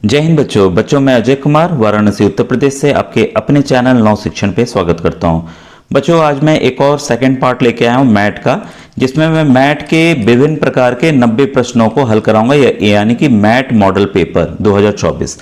जय हिंद बच्चों मैं अजय कुमार वाराणसी उत्तर प्रदेश से आपके अपने चैनल नव शिक्षण पे स्वागत करता हूं। बच्चों आज मैं एक और सेकंड पार्ट लेके आया हूं मैथ का, जिसमें मैं मैथ के विभिन्न प्रकार के 90 प्रश्नों को हल कराऊंगा, यानी कि मैथ मॉडल पेपर 2024।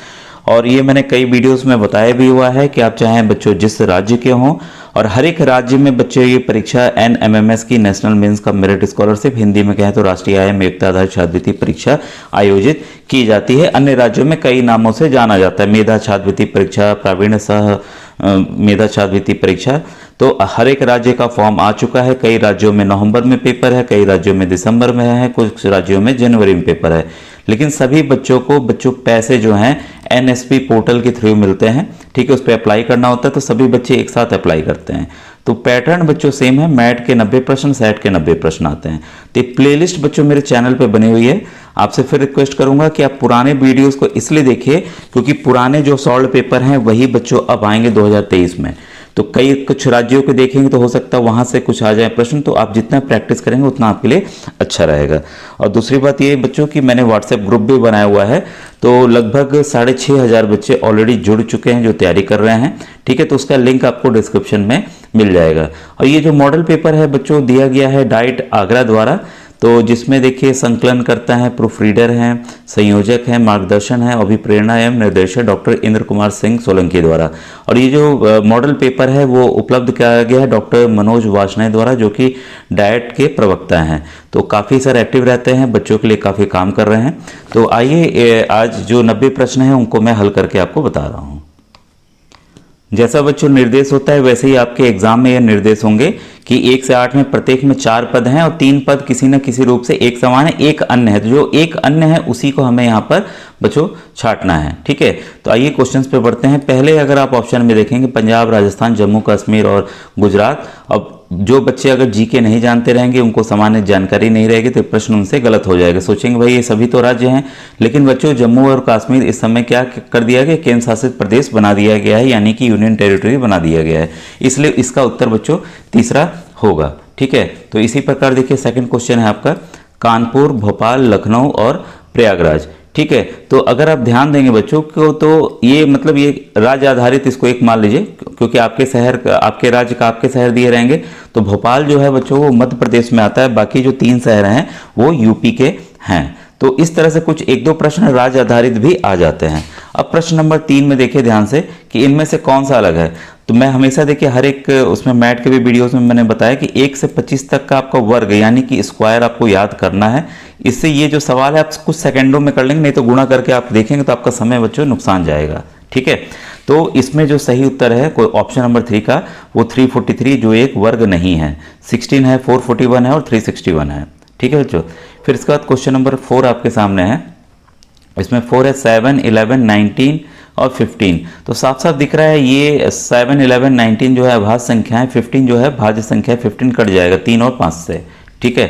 और ये मैंने कई वीडियोस में बताया भी हुआ है कि आप चाहें बच्चों जिस राज्य के हों, और हर एक राज्य में बच्चों ये परीक्षा NMMS की नेशनल मेंस का मेरिट स्कॉलरशिप, हिंदी में कहें तो राष्ट्रीय आय मेधा आधारित छात्रवृत्ति परीक्षा आयोजित की जाती है। अन्य राज्यों में कई नामों से जाना जाता है, मेधा छात्रवृत्ति परीक्षा, प्रावीण्य सह मेधा छात्रवृत्ति परीक्षा। तो हर एक राज्य का फॉर्म आ चुका है। कई राज्यों में नवंबर में पेपर है, कई राज्यों में दिसंबर में है, कुछ राज्यों में जनवरी में पेपर है। लेकिन सभी बच्चों को पैसे जो हैं NSP पोर्टल के थ्रू मिलते हैं, ठीक है। उस पर अप्लाई करना होता है, तो सभी बच्चे एक साथ अप्लाई करते हैं। तो पैटर्न बच्चों सेम है, मैथ के 90 प्रश्न, सेट के 90 प्रश्न आते हैं। तो प्लेलिस्ट बच्चों मेरे चैनल पे बनी हुई है। आपसे फिर रिक्वेस्ट करूंगा कि आप पुराने वीडियोस को इसलिए देखिए क्योंकि पुराने जो सॉल्व पेपर हैं वही बच्चों अब आएंगे 2023 में। तो कुछ राज्यों को देखेंगे तो हो सकता है वहां से कुछ आ जाए प्रश्न, तो आप जितना प्रैक्टिस करेंगे उतना आपके लिए अच्छा रहेगा। और दूसरी बात ये बच्चों कि मैंने व्हाट्सएप ग्रुप भी बनाया हुआ है, तो लगभग 6500 बच्चे ऑलरेडी जुड़ चुके हैं जो तैयारी कर रहे हैं, ठीक है। तो उसका लिंक आपको डिस्क्रिप्शन में मिल जाएगा। और ये जो मॉडल पेपर है बच्चों दिया गया है डाइट आगरा द्वारा, तो जिसमें देखिए संकलन करता है, प्रूफ रीडर हैं, संयोजक हैं, मार्गदर्शन है, अभिप्रेरणा एवं निर्देशक डॉक्टर इंद्र कुमार सिंह सोलंकी द्वारा। और ये जो मॉडल पेपर है वो उपलब्ध किया गया है डॉक्टर मनोज वासने द्वारा, जो कि डाइट के प्रवक्ता हैं। तो काफ़ी सारे एक्टिव रहते हैं, बच्चों के लिए काफ़ी काम कर रहे हैं। तो आइए आज जो 90 प्रश्न हैं उनको मैं हल करके आपको बता रहा हूँ। जैसा बच्चों निर्देश होता है वैसे ही आपके एग्जाम में यह निर्देश होंगे कि 1 से 8 में प्रत्येक में 4 पद हैं और 3 पद किसी न किसी रूप से एक समान है, एक अन्य है। तो जो एक अन्य है उसी को हमें यहाँ पर बच्चों छांटना है, ठीक है। तो आइए क्वेश्चंस पे बढ़ते हैं। पहले अगर आप ऑप्शन में देखेंगे पंजाब, राजस्थान, जम्मू कश्मीर और गुजरात। अब जो बच्चे अगर जीके नहीं जानते रहेंगे, उनको सामान्य जानकारी नहीं रहेगी, तो प्रश्न उनसे गलत हो जाएगा। सोचेंगे भाई ये सभी तो राज्य हैं, लेकिन बच्चों जम्मू और कश्मीर इस समय क्या कर दिया गया, केंद्र शासित प्रदेश बना दिया गया है, यानी कि यूनियन टेरिटरी बना दिया गया है। इसलिए इसका उत्तर बच्चों तीसरा होगा, ठीक है। तो इसी प्रकार देखिए सेकंड क्वेश्चन है आपका कानपुर, भोपाल, लखनऊ और प्रयागराज, ठीक है। तो अगर आप ध्यान देंगे बच्चों को, तो ये मतलब ये राज्य आधारित इसको एक मान लीजिए, क्योंकि आपके शहर, आपके राज्य का आपके शहर दिए रहेंगे। तो भोपाल जो है बच्चों वो मध्य प्रदेश में आता है, बाकी जो 3 शहर हैं वो यूपी के हैं। तो इस तरह से कुछ 1-2 प्रश्न राज्य आधारित भी आ जाते हैं। अब प्रश्न नंबर 3 में देखिए ध्यान से कि इनमें से कौन सा अलग है। तो मैं हमेशा देखिए हर एक उसमें मैथ के भी वीडियोस में मैंने बताया कि 1 से 25 तक का आपका वर्ग यानी कि स्क्वायर आपको याद करना है। इससे ये जो सवाल है आप कुछ सेकंडों में कर लेंगे, नहीं तो गुणा करके आप देखेंगे तो आपका समय बच्चों नुकसान जाएगा, ठीक है। तो इसमें जो सही उत्तर है कोई ऑप्शन नंबर 3 का, वो 343 जो एक वर्ग नहीं है, 16 है, 441 है और 361 है, ठीक है बच्चों। फिर इसके बाद क्वेश्चन नंबर 4 आपके सामने है। इसमें 4 है 7, 11, 19 और 15। तो साफ साफ दिख रहा है ये 7, 11, 19 जो है अभाज्य संख्या है, 15 जो है भाज्य संख्या है। 15 कट जाएगा 3 और 5 से, ठीक है।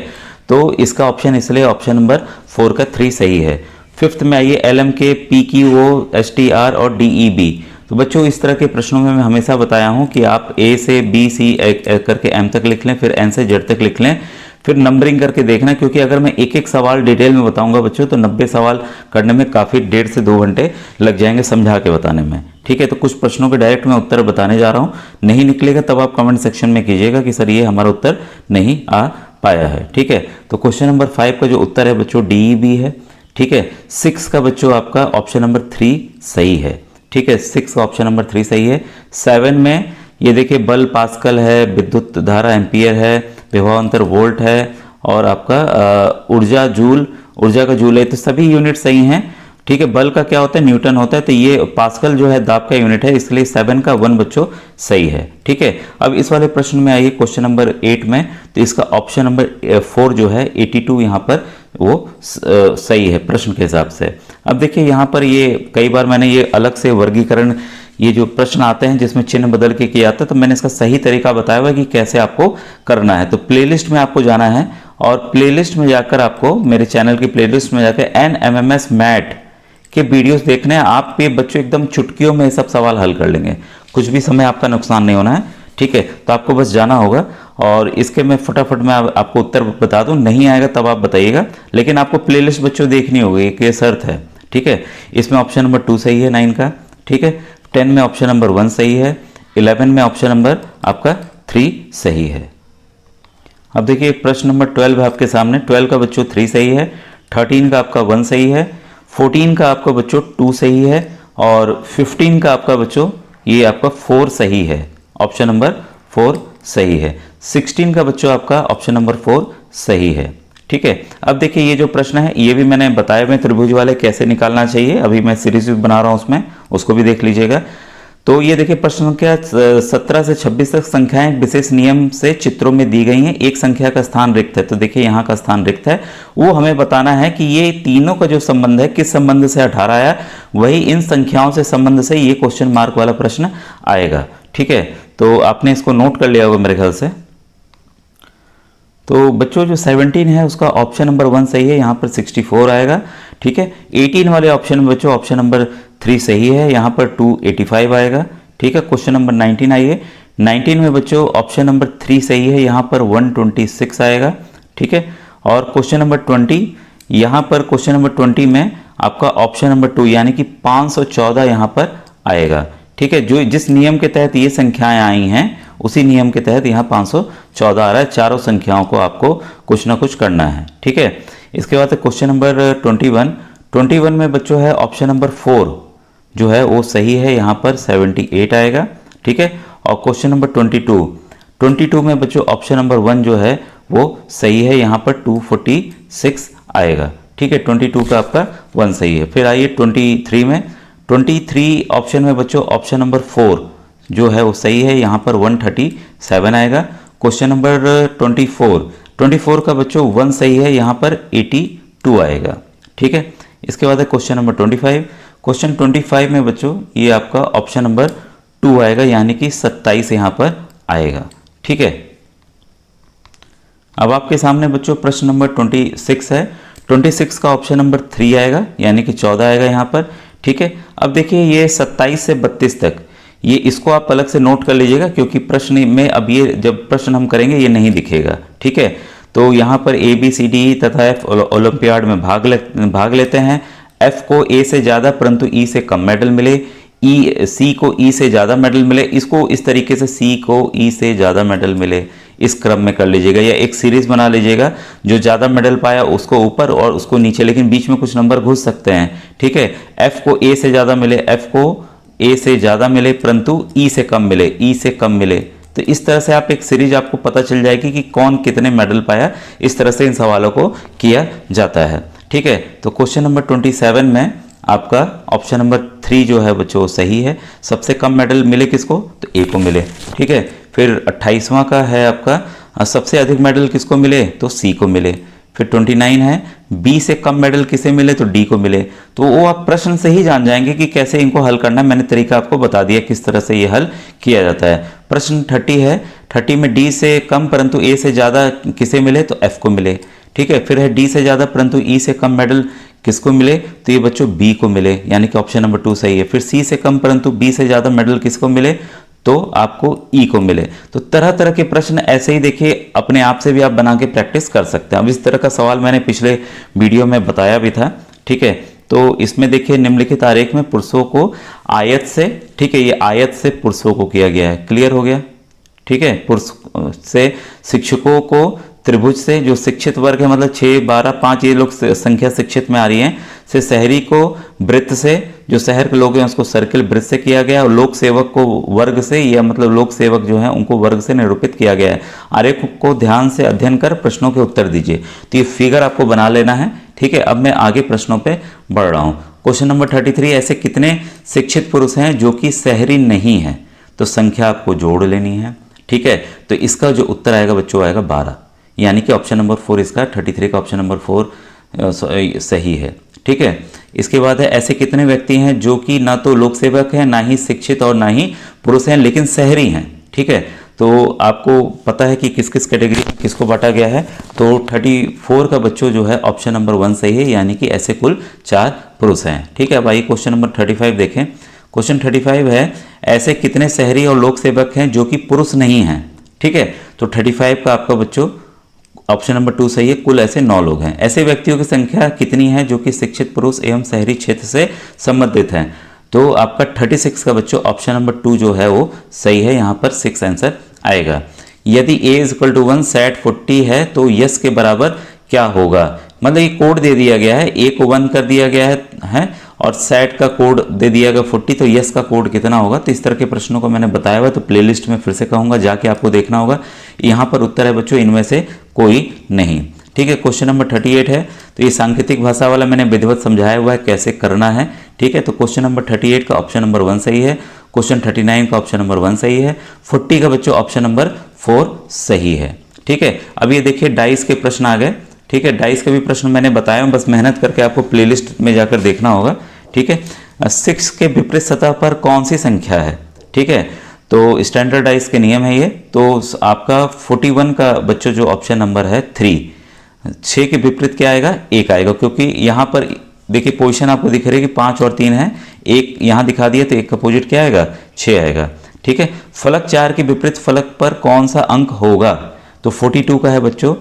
तो इसका ऑप्शन इसलिए ऑप्शन नंबर 4 का 3 सही है। फिफ्थ में आइए LMK, PQO, STR और DEB। तो बच्चों इस तरह के प्रश्नों में मैं हमेशा बताया हूं कि आप A से B, C करके M तक लिख लें, फिर N से Z तक लिख लें, फिर नंबरिंग करके देखना, क्योंकि अगर मैं एक एक सवाल डिटेल में बताऊंगा बच्चों तो 90 सवाल करने में काफ़ी 1.5 से 2 घंटे लग जाएंगे समझा के बताने में, ठीक है। तो कुछ प्रश्नों के डायरेक्ट मैं उत्तर बताने जा रहा हूँ, नहीं निकलेगा तब आप कमेंट सेक्शन में कीजिएगा कि सर ये हमारा उत्तर नहीं आ पाया है, ठीक है। तो क्वेश्चन नंबर 5 का जो उत्तर है बच्चों DEB है, ठीक है। 6 का बच्चों आपका ऑप्शन नंबर 3 सही है, ठीक है। 6 का ऑप्शन नंबर 3 सही है। 7 में ये देखिए बल पास्कल है, विद्युत धारा एम्पियर है, विभवांतर वोल्ट है और आपका ऊर्जा जूल, ऊर्जा का जूल है। तो सभी यूनिट सही हैं, ठीक है। बल का क्या होता है, न्यूटन होता है, तो ये पास्कल जो है दाब का यूनिट है, इसलिए 7 का 1 बच्चों सही है, ठीक है। अब इस वाले प्रश्न में आइए क्वेश्चन नंबर 8 में। तो इसका ऑप्शन नंबर 4 जो है 82 यहाँ पर वो सही है प्रश्न के हिसाब से। अब देखिए यहाँ पर ये कई बार मैंने ये अलग से वर्गीकरण, ये जो प्रश्न आते हैं जिसमें चिन्ह बदल के किया जाता है, तो मैंने इसका सही तरीका बताया हुआ है कि कैसे आपको करना है। तो प्लेलिस्ट में आपको जाना है और प्लेलिस्ट में जाकर आपको मेरे चैनल की प्लेलिस्ट में जाकर NMMS मैथ के वीडियोस देखने हैं। आप ये बच्चों एकदम चुटकियों में ये सब सवाल हल कर लेंगे, कुछ भी समय आपका नुकसान नहीं होना है, ठीक है। तो आपको बस जाना होगा और इसके मैं फटाफट में आपको उत्तर बता दूं, नहीं आएगा तब आप बताइएगा, लेकिन आपको प्लेलिस्ट बच्चों देखनी होगी, एक ये शर्त है, ठीक है। इसमें ऑप्शन नंबर 2 सही है 9 का, ठीक है। 10 में ऑप्शन नंबर 1 सही है, 11 में ऑप्शन नंबर आपका 3 सही है। अब देखिए प्रश्न नंबर 12 है आपके सामने। 12 का बच्चों 3 सही है, 13 का आपका 1 सही है, 14 का आपका बच्चों 2 सही है और 15 का आपका बच्चों ये आपका 4 सही है, ऑप्शन नंबर 4 सही है। 16 का बच्चों आपका ऑप्शन नंबर 4 सही है, ठीक है। अब देखिए ये जो प्रश्न है ये भी मैंने बताए हुए त्रिभुज वाले कैसे निकालना चाहिए, अभी मैं सीरीज बना रहा हूं उसमें, उसको भी देख लीजिएगा। तो ये देखिए प्रश्न संख्या 17 से 26 तक संख्याएं विशेष नियम से चित्रों में दी गई हैं। एक संख्या का स्थान रिक्त है, तो देखिए यहाँ का स्थान रिक्त है, वो हमें बताना है कि ये तीनों का जो संबंध है किस संबंध से 18 आया, वही इन संख्याओं से संबंध से ये क्वेश्चन मार्क वाला प्रश्न आएगा, ठीक है। तो आपने इसको नोट कर लिया होगा मेरे ख्याल से। तो बच्चों जो 17 है उसका ऑप्शन नंबर 1 सही है, यहाँ पर 64 आएगा, ठीक है। 18 वाले ऑप्शन में बच्चों ऑप्शन नंबर 3 सही है, यहाँ पर 285 आएगा, ठीक है। क्वेश्चन नंबर 19 आइए। 19 में बच्चों ऑप्शन नंबर 3 सही है, यहाँ पर 126 आएगा, ठीक है। और क्वेश्चन नंबर 20, यहाँ पर क्वेश्चन नंबर 20 में आपका ऑप्शन नंबर 2 यानी कि 514 यहाँ पर आएगा, ठीक है। जो जिस नियम के तहत ये संख्याएं आई हैं उसी नियम के तहत यहाँ 514 आ रहा है। चारों संख्याओं को आपको कुछ ना कुछ करना है, ठीक है। इसके बाद क्वेश्चन नंबर 21 में बच्चों है ऑप्शन नंबर 4 जो है वो सही है, यहाँ पर 78 आएगा, ठीक है। और क्वेश्चन नंबर 22 में बच्चों ऑप्शन नंबर 1 जो है वो सही है, यहाँ पर 246 आएगा, ठीक है। 22 का आपका 1 सही है। फिर आइए 23 में। 23 ऑप्शन में बच्चों ऑप्शन नंबर 4 जो है वो सही है, यहाँ पर 137 आएगा। क्वेश्चन नंबर 24 का बच्चों 1 सही है, यहाँ पर 82 आएगा, ठीक है। इसके बाद है क्वेश्चन नंबर 25। क्वेश्चन 25 में बच्चों ये आपका ऑप्शन नंबर 2 आएगा, यानी कि 27 यहाँ पर आएगा, ठीक है। अब आपके सामने बच्चों प्रश्न नंबर 26 है। 26 का ऑप्शन नंबर 3 आएगा, यानी कि 14 आएगा यहाँ पर, ठीक है। अब देखिए ये 27 से 32 तक, ये इसको आप अलग से नोट कर लीजिएगा, क्योंकि प्रश्न में अब ये जब प्रश्न हम करेंगे ये नहीं दिखेगा, ठीक है। तो यहाँ पर ए बी सी डी तथा एफ ओलंपियाड में भाग लेते हैं। एफ को ए से ज़्यादा परंतु ई से कम मेडल मिले, सी को ई से ज़्यादा मेडल मिले, इसको इस तरीके से सी को ई से ज़्यादा मेडल मिले, इस क्रम में कर लीजिएगा, या एक सीरीज बना लीजिएगा, जो ज़्यादा मेडल पाया उसको ऊपर और उसको नीचे, लेकिन बीच में कुछ नंबर घुस सकते हैं, ठीक है। एफ को ए से ज़्यादा मिले, एफ को ए से ज़्यादा मिले परंतु ई से कम मिले, ई से कम मिले, तो इस तरह से आप एक सीरीज आपको पता चल जाएगी कि कौन कितने मेडल पाया। इस तरह से इन सवालों को किया जाता है, ठीक है। तो क्वेश्चन नंबर 27 में आपका ऑप्शन नंबर 3 जो है बच्चों सही है। सबसे कम मेडल मिले किसको, तो ए को मिले, ठीक है। फिर 28वां का है आपका सबसे अधिक मेडल किसको मिले, तो सी को मिले। फिर 29 है बी से कम मेडल किसे मिले, तो डी को मिले। तो वो आप प्रश्न से ही जान जाएंगे कि कैसे इनको हल करना है। मैंने तरीका आपको बता दिया किस तरह से ये हल किया जाता है। प्रश्न 30 है। 30 में डी से कम परंतु ए से ज़्यादा किसे मिले, तो एफ को मिले, ठीक है। फिर है डी से ज़्यादा परंतु ई से कम मेडल किसको मिले, तो ये बच्चों बी को मिले, यानी कि ऑप्शन नंबर 2 सही है। फिर सी से कम परंतु बी से ज़्यादा मेडल किसको मिले, तो आपको ई को मिले। तो तरह तरह के प्रश्न ऐसे ही देखिए अपने आप से भी आप बना के प्रैक्टिस कर सकते हैं। अब इस तरह का सवाल मैंने पिछले वीडियो में बताया भी था, ठीक है। तो इसमें देखिए निम्नलिखित आरेख में पुरुषों को आयत से, ठीक है, ये आयत से पुरुषों को किया गया है, क्लियर हो गया, ठीक है। पुरुष से शिक्षकों को, त्रिभुज से जो शिक्षित वर्ग है मतलब 6, 12, 5 ये लोग संख्या शिक्षित में आ रही है, से शहरी को वृत्त से, जो शहर के लोग हैं उसको सर्किल वृत्त से किया गया, और लोक सेवक को वर्ग से, या मतलब लोक सेवक जो है उनको वर्ग से निरूपित किया गया है। आरेख को ध्यान से अध्ययन कर प्रश्नों के उत्तर दीजिए। तो ये फिगर आपको बना लेना है, ठीक है। अब मैं आगे प्रश्नों पे बढ़ रहा हूँ। क्वेश्चन नंबर 33, ऐसे कितने शिक्षित पुरुष हैं जो कि शहरी नहीं है, तो संख्या आपको जोड़ लेनी है, ठीक है। तो इसका जो उत्तर आएगा बच्चों आएगा 12, यानी कि ऑप्शन नंबर 4 इसका 33 का ऑप्शन नंबर 4 सही है, ठीक है। इसके बाद है ऐसे कितने व्यक्ति हैं जो कि ना तो लोक सेवक हैं, ना ही शिक्षित और ना ही पुरुष हैं, लेकिन शहरी हैं, ठीक है। तो आपको पता है कि किस किस कैटेगरी में किसको बांटा गया है। तो 34 का बच्चों जो है ऑप्शन नंबर 1 सही है, यानी कि ऐसे कुल 4 पुरुष हैं, ठीक है। अब आइए क्वेश्चन नंबर 35 देखें। क्वेश्चन 35 है ऐसे कितने शहरी और लोक सेवक हैं जो कि पुरुष नहीं हैं, ठीक है। तो 35 का आपका बच्चों ऑप्शन नंबर 2 सही है, कुल ऐसे 9 लोग हैं। ऐसे व्यक्तियों की संख्या कितनी है जो कि शिक्षित पुरुष एवं शहरी क्षेत्र से संबंधित हैं? तो आपका 36 का बच्चों ऑप्शन नंबर 2 जो है वो सही है, यहाँ पर 6 आंसर आएगा। यदि a इक्वल टू 1 सेट 40 है तो यस के बराबर क्या होगा? मतलब ये कोड दे दिया गया है, a को 1 कर दिया गया है और सेट का कोड दे दिया गया 40, तो यस का कोड कितना होगा? तो इस तरह के प्रश्नों को मैंने बताया हुआ, तो प्लेलिस्ट में फिर से कहूँगा जाके आपको देखना होगा। यहाँ पर उत्तर है बच्चों इनमें से कोई नहीं। ठीक है, क्वेश्चन नंबर 38 है, तो ये सांकेतिक भाषा वाला मैंने विधिवत समझाया हुआ है कैसे करना है। ठीक है, तो क्वेश्चन नंबर 38 का ऑप्शन नंबर 1 सही है, क्वेश्चन 39 का ऑप्शन नंबर 1 सही है, 40 का बच्चों ऑप्शन नंबर 4 सही है। ठीक है, अब ये देखिए डाइस के प्रश्न आ गए। ठीक है, डाइस के भी प्रश्न मैंने बताया, बस मेहनत करके आपको प्लेलिस्ट में जाकर देखना होगा। ठीक है, 6 के विपरीत सतह पर कौन सी संख्या है? ठीक है, तो स्टैंडर्ड डाइस के नियम है ये। तो आपका 41 का बच्चों जो ऑप्शन नंबर है 3, 6 के विपरीत क्या आएगा? 1 आएगा, क्योंकि यहाँ पर देखिए पोजीशन आपको दिख रही है कि 5 और 3 है, 1 यहाँ दिखा दिया तो 1 का अपोजिट क्या आएगा? 6 आएगा। ठीक है, फलक 4 के विपरीत फलक पर कौन सा अंक होगा? तो 42 का है बच्चों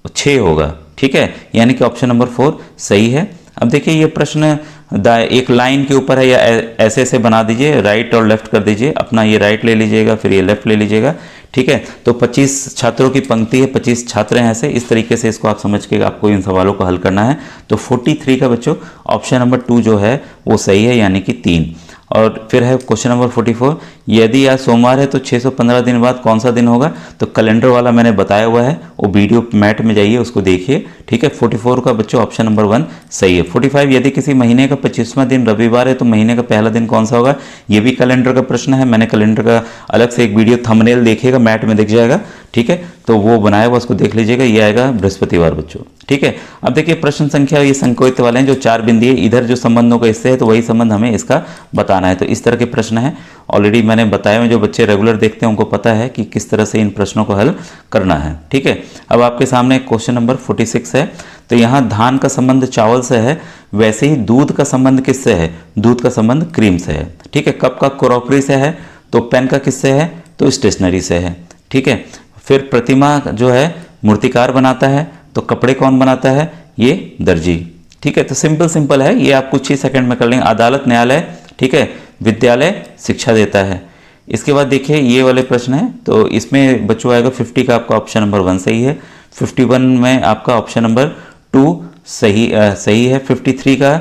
6 होगा। ठीक है, यानी कि ऑप्शन नंबर 4 सही है। अब देखिए ये प्रश्न एक लाइन के ऊपर है, या ऐसे ऐसे बना दीजिए, राइट और लेफ्ट कर दीजिए, अपना ये राइट ले लीजिएगा फिर ये लेफ्ट ले लीजिएगा। ठीक है, तो 25 छात्रों की पंक्ति है, 25 छात्र हैं ऐसे, इस तरीके से इसको आप समझ के आपको इन सवालों को हल करना है। तो 43 का बच्चों ऑप्शन नंबर 2 जो है वो सही है, यानी कि 3। और फिर है क्वेश्चन नंबर 44, यदि आज सोमवार है तो 615 दिन बाद कौन सा दिन होगा? तो कैलेंडर वाला मैंने बताया हुआ है, वो वीडियो मैट में जाइए उसको देखिए। ठीक है, 44 का बच्चों ऑप्शन नंबर 1 सही है। 45, यदि किसी महीने का 25वां दिन रविवार है तो महीने का पहला दिन कौन सा होगा? ये भी कैलेंडर का प्रश्न है, मैंने कैलेंडर का अलग से एक वीडियो थंबनेल देखिएगा, मैट में दिख जाएगा। ठीक है, तो वो बनाया हुआ उसको देख लीजिएगा, ये आएगा बृहस्पतिवार बच्चों। ठीक है, अब देखिए प्रश्न संख्या ये संकोचित वाले हैं, जो 4 बिंदी है, इधर जो संबंधों का हिस्से है तो वही संबंध हमें इसका बताना है। तो इस तरह के प्रश्न है, ऑलरेडी मैंने बताया, जो बच्चे रेगुलर देखते हैं उनको पता है कि किस तरह से इन प्रश्नों को हल करना है। ठीक है, अब आपके सामने क्वेश्चन नंबर 46 है, तो यहाँ धान का संबंध चावल से है, वैसे ही दूध का संबंध किससे है? दूध का संबंध क्रीम से है। ठीक है, कप का क्रॉकरी से है, तो पेन का किससे है? तो स्टेशनरी से है। ठीक है, फिर प्रतिमा जो है मूर्तिकार बनाता है, तो कपड़े कौन बनाता है? ये दर्जी। ठीक है, तो सिंपल है, ये आप कुछ ही सेकंड में कर लेंगे। अदालत न्यायालय, ठीक है, विद्यालय शिक्षा देता है। इसके बाद देखिए ये वाले प्रश्न है, तो इसमें बच्चों आएगा 50 का आपका ऑप्शन नंबर 1 सही है, 51 में आपका ऑप्शन नंबर 2 सही है, 53 का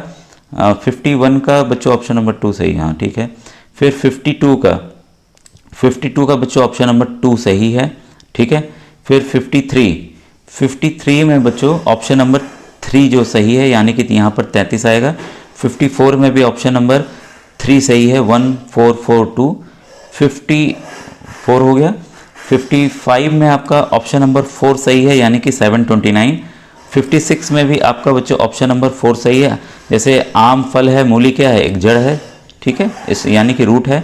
51 का बच्चों ऑप्शन नंबर 2 सही है। हाँ ठीक है, फिर 52 का बच्चों ऑप्शन नंबर 2 सही है। ठीक है, फिर 53 में बच्चों ऑप्शन नंबर 3 जो सही है, यानी कि यहाँ पर 33 आएगा। 54 में भी ऑप्शन नंबर 3 सही है, 1442, 54 हो गया। 55 में आपका ऑप्शन नंबर 4 सही है, यानी कि 729। 56 में भी आपका बच्चों ऑप्शन नंबर 4 सही है। जैसे आम फल है, मूली क्या है? एक जड़ है। ठीक है, इस यानी कि रूट है।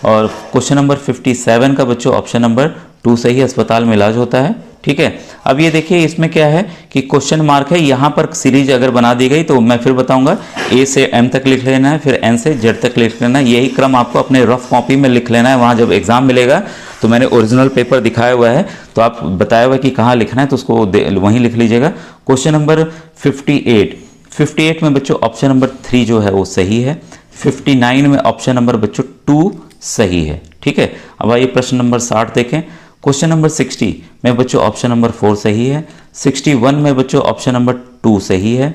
और क्वेश्चन नंबर 57 का बच्चों ऑप्शन नंबर 2 सही है, अस्पताल में इलाज होता है। ठीक है, अब ये देखिए इसमें क्या है कि क्वेश्चन मार्क है, यहाँ पर सीरीज अगर बना दी गई तो मैं फिर बताऊंगा, ए से एम तक लिख लेना है, फिर एन से जेड तक लिख लेना है। यही क्रम आपको अपने रफ कॉपी में लिख लेना है, वहाँ जब एग्जाम मिलेगा तो मैंने ओरिजिनल पेपर दिखाया हुआ है, तो आप बताया हुआ है कि कहाँ लिखना है, तो उसको वहीं लिख लीजिएगा। क्वेश्चन नंबर 58 में बच्चों ऑप्शन नंबर 3 जो है वो सही है। 59 में ऑप्शन नंबर बच्चों 2 सही है। ठीक है, अब आइए प्रश्न नंबर 60 देखें। क्वेश्चन नंबर 60 में बच्चों ऑप्शन नंबर 4 सही है। 61 में बच्चों ऑप्शन नंबर 2 सही है।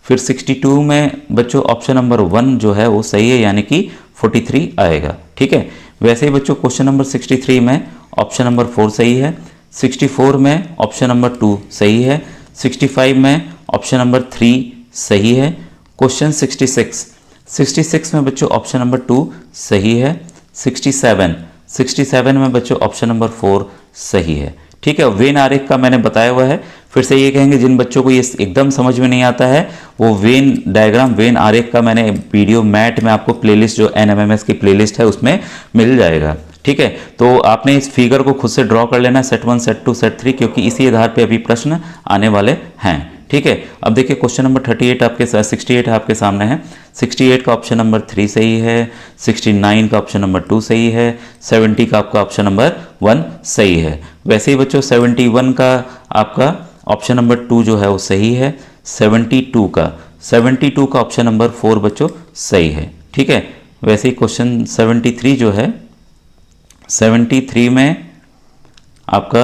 फिर 62 में बच्चों ऑप्शन नंबर 1 जो है वो सही है, यानी कि 43 आएगा। ठीक है, वैसे ही बच्चों क्वेश्चन नंबर 63 में ऑप्शन नंबर 4 सही है। 64 में ऑप्शन नंबर 2 सही है। 65 में ऑप्शन नंबर 3 सही है। क्वेश्चन 66 में बच्चों ऑप्शन नंबर 2 सही है। 67 में बच्चों ऑप्शन नंबर 4 सही है। ठीक है, वेन आरेख का मैंने बताया हुआ है। फिर से ये कहेंगे जिन बच्चों को ये एकदम समझ में नहीं आता है, वो वेन डायग्राम, वेन आरेख का मैंने वीडियो मैट में आपको प्लेलिस्ट, जो NMMS की प्लेलिस्ट है उसमें मिल जाएगा। ठीक है, तो आपने इस फिगर को खुद से ड्रॉ कर लेना, सेट 1, सेट 2, सेट 3, क्योंकि इसी आधार पे अभी प्रश्न आने वाले हैं। ठीक है। अब देखिए क्वेश्चन नंबर 38 आपके 68 आपके सामने है। 68 का ऑप्शन नंबर 3 सही है, 69 का ऑप्शन नंबर 2 सही है, 70 का आपका ऑप्शन नंबर 1 सही है। वैसे ही बच्चों 71 का आपका ऑप्शन नंबर 2 जो है वो सही है। 72 का ऑप्शन नंबर 4 बच्चों सही है। ठीक है। वैसे ही क्वेश्चन 73 जो है, 73 में आपका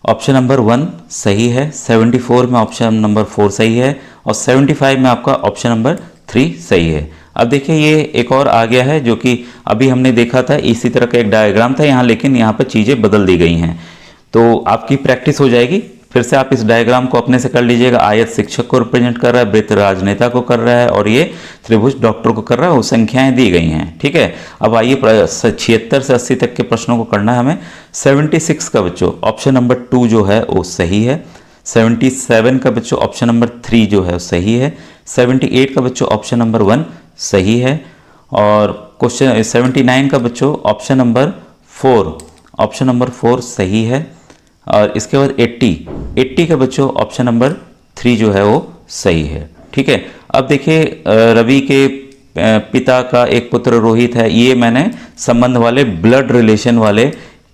ऑप्शन नंबर 1 सही है, 74 में ऑप्शन नंबर 4 सही है और 75 में आपका ऑप्शन नंबर 3 सही है। अब देखिए ये एक और आ गया है जो कि अभी हमने देखा था, इसी तरह का एक डायग्राम था यहाँ, लेकिन यहाँ पर चीज़ें बदल दी गई हैं। तो आपकी प्रैक्टिस हो जाएगी। फिर से आप इस डायग्राम को अपने से कर लीजिएगा। आयत शिक्षक को रिप्रेजेंट कर रहा है, वृत्त राजनेता को कर रहा है और ये त्रिभुज डॉक्टर को कर रहा है। वो संख्याएं दी गई हैं। ठीक है। अब आइए 76 से 80 तक के प्रश्नों को करना है हमें। 76 का बच्चों ऑप्शन नंबर 2 जो है वो सही है। 77 का बच्चों ऑप्शन नंबर 3 जो है वो सही है। 78 का बच्चों ऑप्शन नंबर 1 सही है। और क्वेश्चन 79 का बच्चों ऑप्शन नंबर 4 सही है। और इसके बाद 80 का बच्चों ऑप्शन नंबर 3 जो है वो सही है। ठीक है। अब देखिए रवि के पिता का एक पुत्र रोहित है। ये मैंने संबंध वाले ब्लड रिलेशन वाले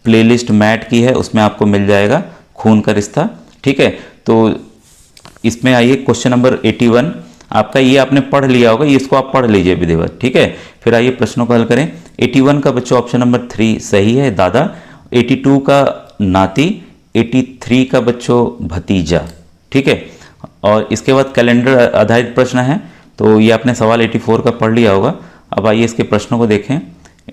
प्लेलिस्ट मैट की है, उसमें आपको मिल जाएगा खून का रिश्ता। ठीक है। तो इसमें आइए क्वेश्चन नंबर 81 आपका, ये आपने पढ़ लिया होगा, ये इसको आप पढ़ लीजिए विधिवत। ठीक है। फिर आइए प्रश्नों को हल करें। 81 का बच्चों ऑप्शन नंबर 3 सही है, दादा। 82 का नाती। 83 का बच्चों भतीजा। ठीक है। और इसके बाद कैलेंडर आधारित प्रश्न है, तो ये आपने सवाल 84 का पढ़ लिया होगा। अब आइए इसके प्रश्नों को देखें।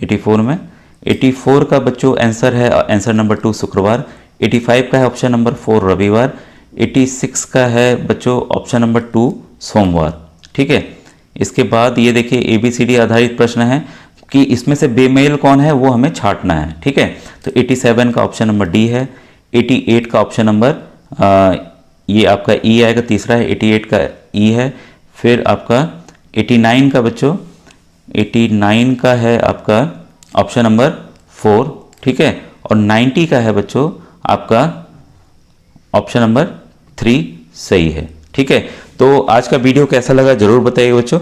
84 का बच्चों आंसर है आंसर नंबर 2 शुक्रवार। 85 का है ऑप्शन नंबर 4 रविवार। 86 का है बच्चों ऑप्शन नंबर 2 सोमवार। ठीक है। इसके बाद ये देखिए ABCD आधारित प्रश्न है कि इसमें से बेमेल कौन है वो हमें छांटना है। ठीक है। तो 87 का ऑप्शन नंबर D है। 88 का ऑप्शन नंबर ये आपका E आएगा, तीसरा है। 88 का E है। फिर आपका 89 का बच्चों 89 का है आपका ऑप्शन नंबर 4। ठीक है। और 90 का है बच्चों आपका ऑप्शन नंबर 3 सही है। ठीक है। तो आज का वीडियो कैसा लगा जरूर बताइए बच्चों।